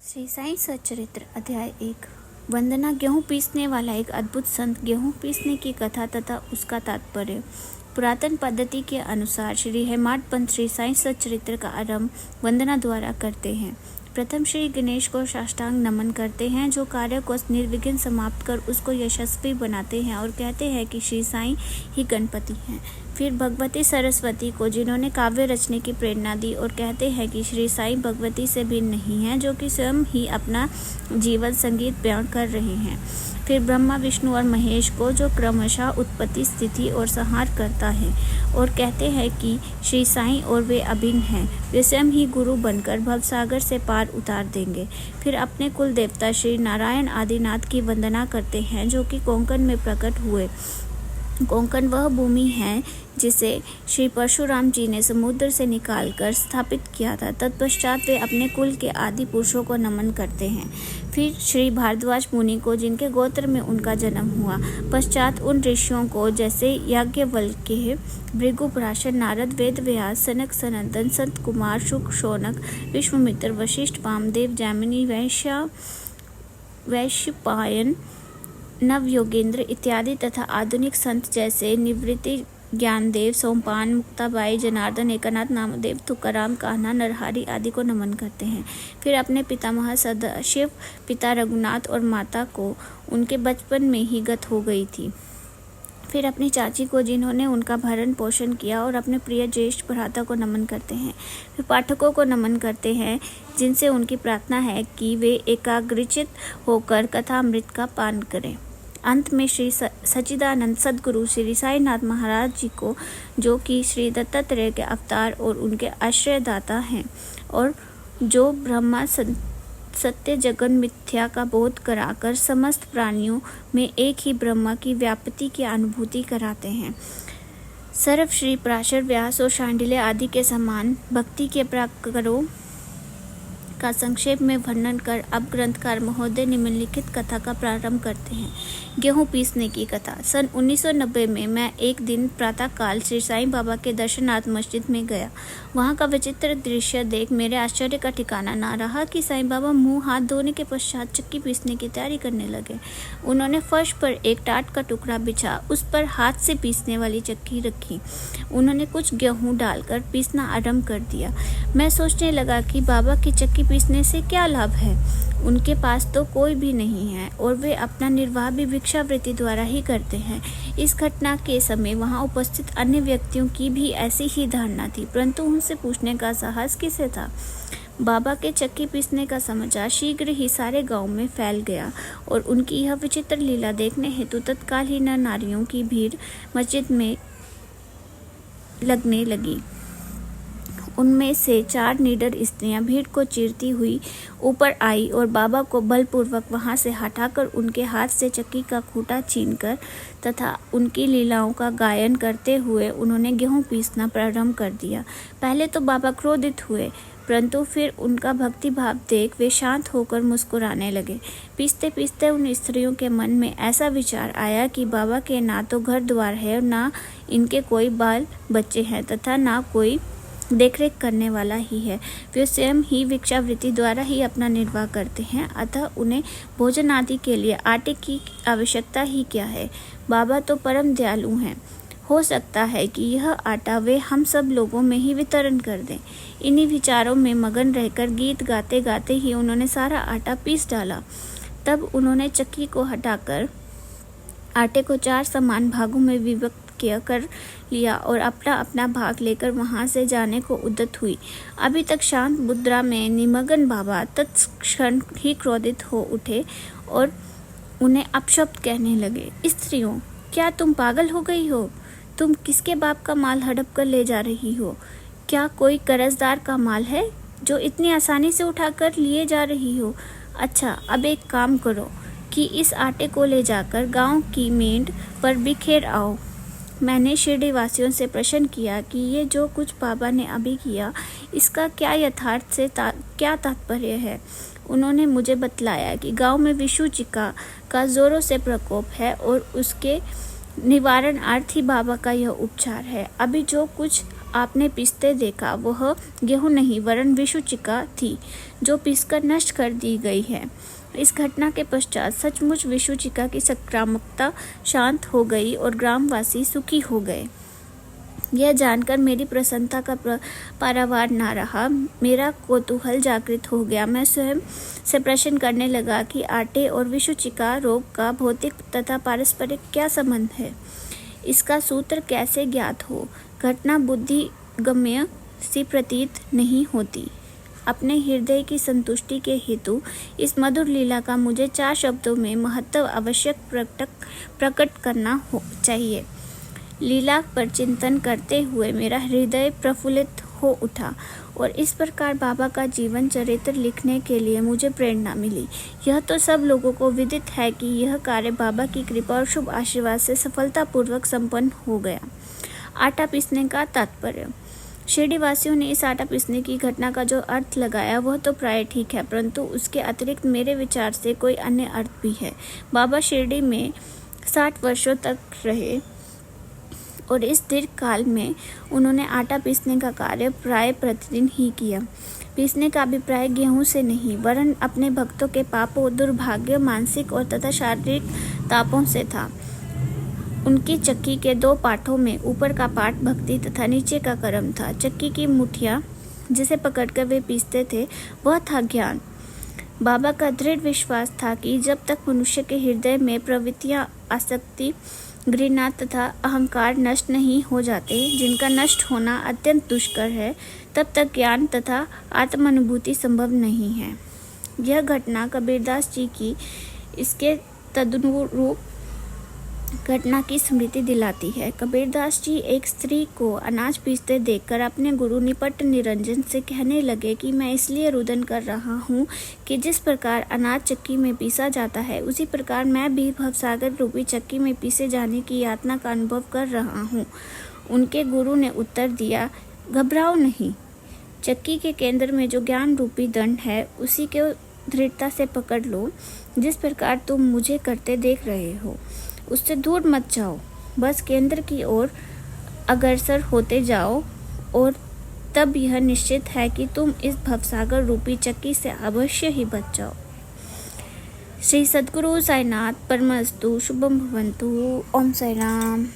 श्री साईं सच्चरित्र अध्याय 1। वंदना। गेहूं पीसने वाला एक अद्भुत संत। गेहूं पीसने की कथा तथा उसका तात्पर्य। पुरातन पद्धति के अनुसार श्री हेमाड पंत श्री साईं सच्चरित्र का आरंभ वंदना द्वारा करते हैं। प्रथम श्री गणेश को साष्टांग नमन करते हैं, जो कार्य को निर्विघ्न समाप्त कर उसको यशस्वी बनाते हैं, और कहते हैं कि श्री साईं ही गणपति हैं। फिर भगवती सरस्वती को, जिन्होंने काव्य रचने की प्रेरणा दी, और कहते हैं कि श्री साईं भगवती से भिन्न नहीं हैं, जो कि स्वयं ही अपना जीवन संगीत बयान कर रहे हैं। फिर ब्रह्मा, विष्णु और महेश को, जो क्रमशः उत्पत्ति, स्थिति और संहार करता है, और कहते हैं कि श्री साईं और वे अभिन्न हैं, वे स्वयं ही गुरु बनकर भवसागर से पार उतार देंगे। फिर अपने कुल देवता श्री नारायण आदिनाथ की वंदना करते हैं, जो कि कोंकण में प्रकट हुए। कोंकण वह भूमि है जिसे श्री परशुराम जी ने समुद्र से निकालकर स्थापित किया था। तत्पश्चात वे अपने कुल के आदि पुरुषों को नमन करते हैं। फिर श्री भारद्वाज मुनि को, जिनके गोत्र में उनका जन्म हुआ। पश्चात उन ऋषियों को, जैसे याज्ञवल्क्य, भृगु, पराशर, नारद, वेद व्यास, सनक, सनंदन, संत कुमार, शुक, शौनक, विश्वामित्र, वशिष्ठ, वामदेव, जैमिनी, वैशंपायन, नव योगेंद्र इत्यादि तथा आधुनिक संत जैसे निवृत्ति, ज्ञानदेव, सोमपान, मुक्ताबाई, जनार्दन, एकनाथ, नामदेव, तुकाराम, कान्हा, नरहरि आदि को नमन करते हैं। फिर अपने पितामह सदाशिव, पिता रघुनाथ और माता को उनके बचपन में ही गत हो गई थी। फिर अपनी चाची को, जिन्होंने उनका भरण पोषण किया, और अपने प्रिय ज्येष्ठ भ्राता को नमन करते हैं। फिर पाठकों को नमन करते हैं, जिनसे उनकी प्रार्थना है कि वे एकाग्रचित होकर कथामृत का पान करें। अंत में श्री सच्चिदानंद सद्गुरु श्री साईनाथ महाराज जी को, जो कि श्री दत्तात्रेय के अवतार और उनके आश्रयदाता हैं, और जो ब्रह्मा सत्य जगन मिथ्या का बोध कराकर समस्त प्राणियों में एक ही ब्रह्मा की व्याप्ति की अनुभूति कराते हैं। सर्व श्री पराशर, व्यास और शांडिल्य आदि के समान भक्ति के प्रकारों का संक्षेप में वर्णन कर अब ग्रंथकार महोदय निम्नलिखित कथा का प्रारंभ करते हैं। गेहूं पीसने की कथा। सन 1990 में मैं एक दिन प्रातःकाल श्री साईं बाबा के दर्शनार्थ मस्जिद में गया। वहां का विचित्र दृश्य देख मेरे आश्चर्य का ठिकाना ना रहा कि साईं बाबा मुंह हाथ धोने के पश्चात चक्की पीसने की तैयारी करने लगे। उन्होंने फर्श पर एक टाट का टुकड़ा बिछा, उस पर हाथ से पीसने वाली चक्की रखी। उन्होंने कुछ गेहूं डालकर पीसना आरंभ कर दिया। मैं सोचने लगा कि बाबा की चक्की पीसने से क्या लाभ है। उनके पास तो कोई भी नहीं है, और वे अपना निर्वाह भी भिक्षावृत्ति द्वारा ही करते हैं। इस घटना के समय वहां उपस्थित अन्य व्यक्तियों की भी ऐसी ही धारणा थी, परंतु उनसे पूछने का साहस किसे था। बाबा के चक्की पीसने का समाचार शीघ्र ही सारे गांव में फैल गया, और उनकी यह विचित्र लीला देखने हेतु तत्काल ही नर नारियों की भीड़ मस्जिद में लगने लगी। उनमें से 4 निडर स्त्रियां भीड़ को चीरती हुई ऊपर आई, और बाबा को बलपूर्वक वहां से हटाकर उनके हाथ से चक्की का खूंटा छीनकर तथा उनकी लीलाओं का गायन करते हुए उन्होंने गेहूं पीसना प्रारंभ कर दिया। पहले तो बाबा क्रोधित हुए, परंतु फिर उनका भक्ति भाव देख वे शांत होकर मुस्कुराने लगे। पीसते पीसते उन स्त्रियों के मन में ऐसा विचार आया कि बाबा के ना तो घर द्वार है, और ना इनके कोई बाल बच्चे हैं, तथा ना कोई देखरेख करने वाला ही है। वे स्वयं ही भिक्षावृत्ति द्वारा ही अपना निर्वाह करते हैं, अतः उन्हें भोजन आदि के लिए आटे की आवश्यकता ही क्या है। बाबा तो परम दयालु हैं, हो सकता है कि यह आटा वे हम सब लोगों में ही वितरण कर दें। इन्हीं विचारों में मगन रहकर गीत गाते गाते ही उन्होंने सारा आटा पीस डाला। तब उन्होंने चक्की को हटाकर आटे को 4 समान भागों में विभक्त कर लिया, और अपना अपना भाग लेकर वहां से जाने को उद्यत हुई। अभी तक शांत मुद्रा में निमग्न बाबा तत्क्षण ही क्रोधित हो उठे और उन्हें अपशब्द कहने लगे। स्त्रियों, क्या तुम पागल हो गई हो? तुम किसके बाप का माल हड़प कर ले जा रही हो? क्या कोई कर्जदार का माल है जो इतनी आसानी से उठाकर लिए जा रही हो? अच्छा, अब एक काम करो कि इस आटे को ले जाकर गांव की मेंढ पर बिखेर आओ। मैंने शिरडी वासियों से प्रश्न किया कि ये जो कुछ बाबा ने अभी किया, इसका क्या यथार्थ से क्या तात्पर्य है। उन्होंने मुझे बतलाया कि गांव में विषुचिका का जोरों से प्रकोप है, और उसके निवारण अर्थ ही बाबा का यह उपचार है। अभी जो कुछ आपने पीसते देखा वह गेहूं नहीं वरन विषुचिका थी, जो पीसकर नष्ट कर दी गई है। इस घटना के पश्चात सचमुच विषुचिका की संक्रामकता शांत हो गई और ग्रामवासी सुखी हो गए। यह जानकर मेरी प्रसन्नता का पारावार न रहा। मेरा कौतूहल जागृत हो गया। मैं स्वयं से प्रश्न करने लगा कि आटे और विषुचिका रोग का भौतिक तथा पारस्परिक क्या संबंध है, इसका सूत्र कैसे ज्ञात हो। घटना बुद्धिगम्य सी प्रतीत नहीं होती। अपने हृदय की संतुष्टि के हेतु इस मधुर लीला का मुझे 4 शब्दों में महत्व अवश्य प्रकट करना चाहिए। लीला पर चिंतन करते हुए मेरा हृदय प्रफुल्लित हो उठा और इस प्रकार बाबा का जीवन चरित्र लिखने के लिए मुझे प्रेरणा मिली। यह तो सब लोगों को विदित है कि यह कार्य बाबा की कृपा और शुभ आशीर्वाद से सफलतापूर्वक संपन्न हो गया। आटा पीसने का तात्पर्य। शिरडी वासियों ने इस आटा पीसने की घटना का जो अर्थ लगाया वह तो प्राय ठीक है, परंतु उसके अतिरिक्त मेरे विचार से कोई अन्य अर्थ भी है। बाबा शिरडी में 60 वर्षों तक रहे और इस दीर्घ काल में उन्होंने आटा पीसने का कार्य प्राय प्रतिदिन ही किया। पीसने का अभिप्राय गेहूं से नहीं वरन अपने भक्तों के पापों, दुर्भाग्य, मानसिक और तथा शारीरिक तापों से था। उनकी चक्की के 2 पाठों में ऊपर का पाठ भक्ति तथा नीचे का कर्म था। चक्की की मुठिया जिसे पकड़कर वे पीसते थे वह था ज्ञान। बाबा का दृढ़ विश्वास था कि जब तक मनुष्य के हृदय में प्रवृत्तियां, आसक्ति, घृणा तथा अहंकार नष्ट नहीं हो जाते, जिनका नष्ट होना अत्यंत दुष्कर है, तब तक ज्ञान तथा आत्मानुभूति संभव नहीं है। यह घटना कबीरदास जी की इसके तदनुरूप घटना की स्मृति दिलाती है। कबीरदास जी एक स्त्री को अनाज पीसते देखकर अपने गुरु निपट निरंजन से कहने लगे कि मैं इसलिए रुदन कर रहा हूँ कि जिस प्रकार अनाज चक्की में पीसा जाता है उसी प्रकार मैं भी भवसागर रूपी चक्की में पीसे जाने की यातना का अनुभव कर रहा हूँ। उनके गुरु ने उत्तर दिया, घबराओ नहीं, चक्की के केंद्र में जो ज्ञान रूपी दंड है उसी को दृढ़ता से पकड़ लो। जिस प्रकार तुम मुझे करते देख रहे हो उससे दूर मत जाओ, बस केंद्र की ओर अग्रसर होते जाओ और तब यह निश्चित है कि तुम इस भवसागर रूपी चक्की से अवश्य ही बच जाओ। श्री सद्गुरु साईनाथ परमस्तु शुभम भवन्तु। ओम साई राम।